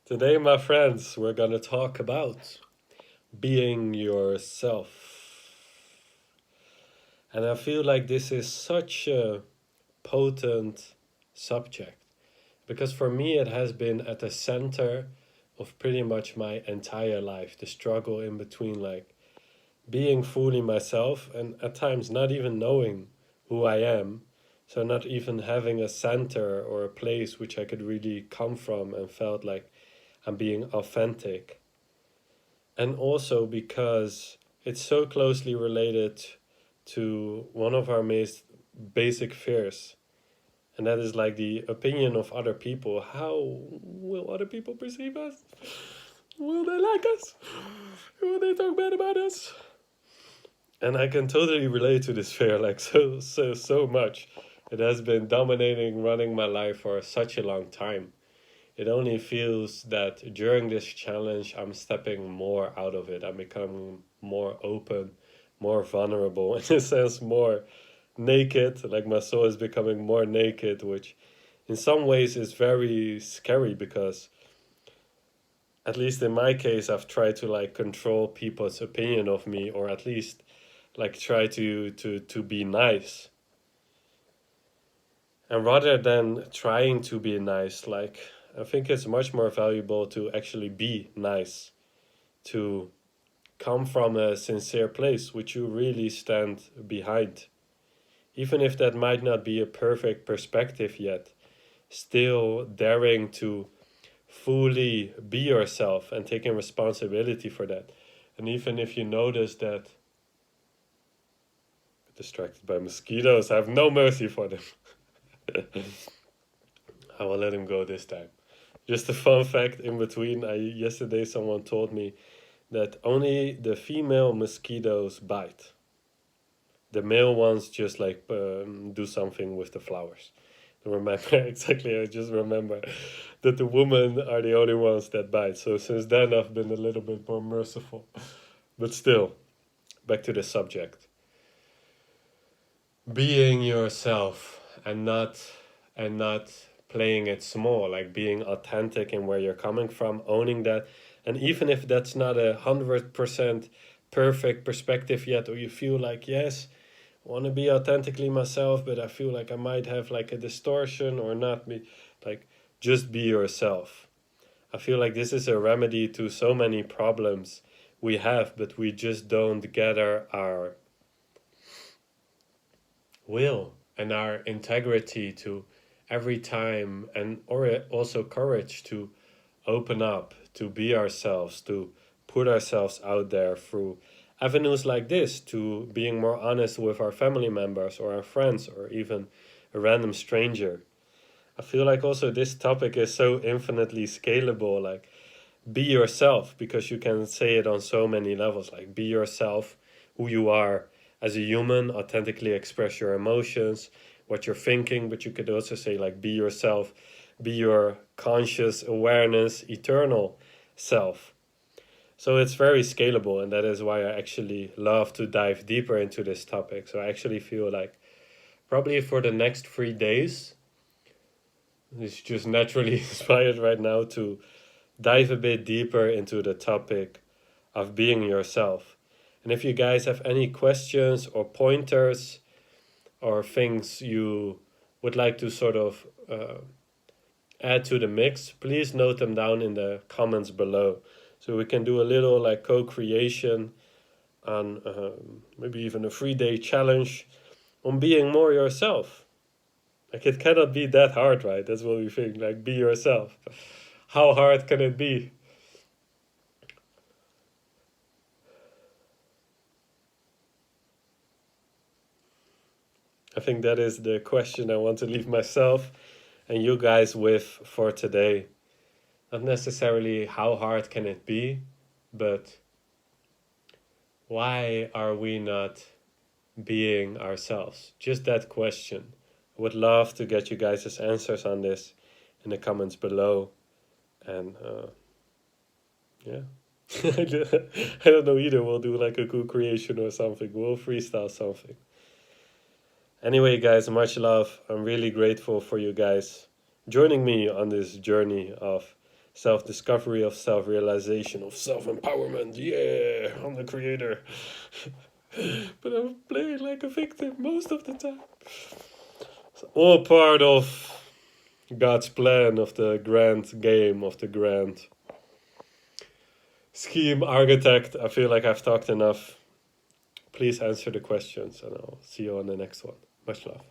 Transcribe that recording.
Today, my friends, we're gonna talk about being yourself. And I feel like this is such a potent subject because for me, it has been at the center of pretty much my entire life. The struggle in between, like being fully myself and at times not even knowing who I am. So, not even having a center or a place which I could really come from and felt like I'm being authentic. And also because it's so closely related to one of our most basic fears, and that is like the opinion of other people. How will other people perceive us? Will they like us? Will they talk bad about us? And I can totally relate to this fear like so much. It has been dominating running my life for such a long time. It only feels that during this challenge, I'm stepping more out of it. I'm becoming more open, more vulnerable, in a sense, more naked. Like my soul is becoming more naked, which in some ways is very scary because, at least in my case, I've tried to like control people's opinion of me, or at least like try to be nice. And rather than trying to be nice, like I think it's much more valuable to actually be nice, to come from a sincere place which you really stand behind. Even if that might not be a perfect perspective yet, still daring to fully be yourself and taking responsibility for that. And even if you notice that distracted by mosquitoes, I have no mercy for them. I will let him go this time. Just a fun fact in between, yesterday someone told me that only the female mosquitoes bite. The male ones just like do something with the flowers. I don't remember exactly. I just remember that the women are the only ones that bite. So since then, I've been a little bit more merciful. But still, back to the subject: being yourself and not playing it small, like being authentic in where you're coming from, owning that. And even if that's not 100% perfect perspective yet, or you feel like, yes, I want to be authentically myself, but I feel like I might have like a distortion or not be, like, just be yourself. I feel like this is a remedy to so many problems we have, but we just don't gather our will and our integrity to every time, and or also courage to open up, to be ourselves, to put ourselves out there through avenues like this, to being more honest with our family members or our friends or even a random stranger. I feel like also this topic is so infinitely scalable, like be yourself, because you can say it on so many levels, like be yourself, who you are as a human, authentically express your emotions, what you're thinking. But you could also say like be yourself, be your conscious awareness eternal self. So it's very scalable, and that is why I actually love to dive deeper into this topic. So I actually feel like probably for the next 3 days, it's just naturally inspired right now to dive a bit deeper into the topic of being yourself. And if you guys have any questions or pointers or things you would like to sort of add to the mix, please note them down in the comments below. So we can do a little like co creation on maybe even a 3 day challenge on being more yourself. Like it cannot be that hard, right? That's what we think. Like be yourself. How hard can it be? I think that is the question I want to leave myself and you guys with for today. Not necessarily how hard can it be, but why are we not being ourselves? Just that question. I would love to get you guys' answers on this in the comments below. And yeah. I don't know either. We'll do like a cool creation or something. We'll freestyle something. Anyway, guys, much love. I'm really grateful for you guys joining me on this journey of self-discovery, of self-realization, of self-empowerment. Yeah, I'm the creator. But I'm playing like a victim most of the time. It's all part of God's plan, of the grand game, of the grand scheme, architect. I feel like I've talked enough. Please answer the questions, and I'll see you on the next one. Much love.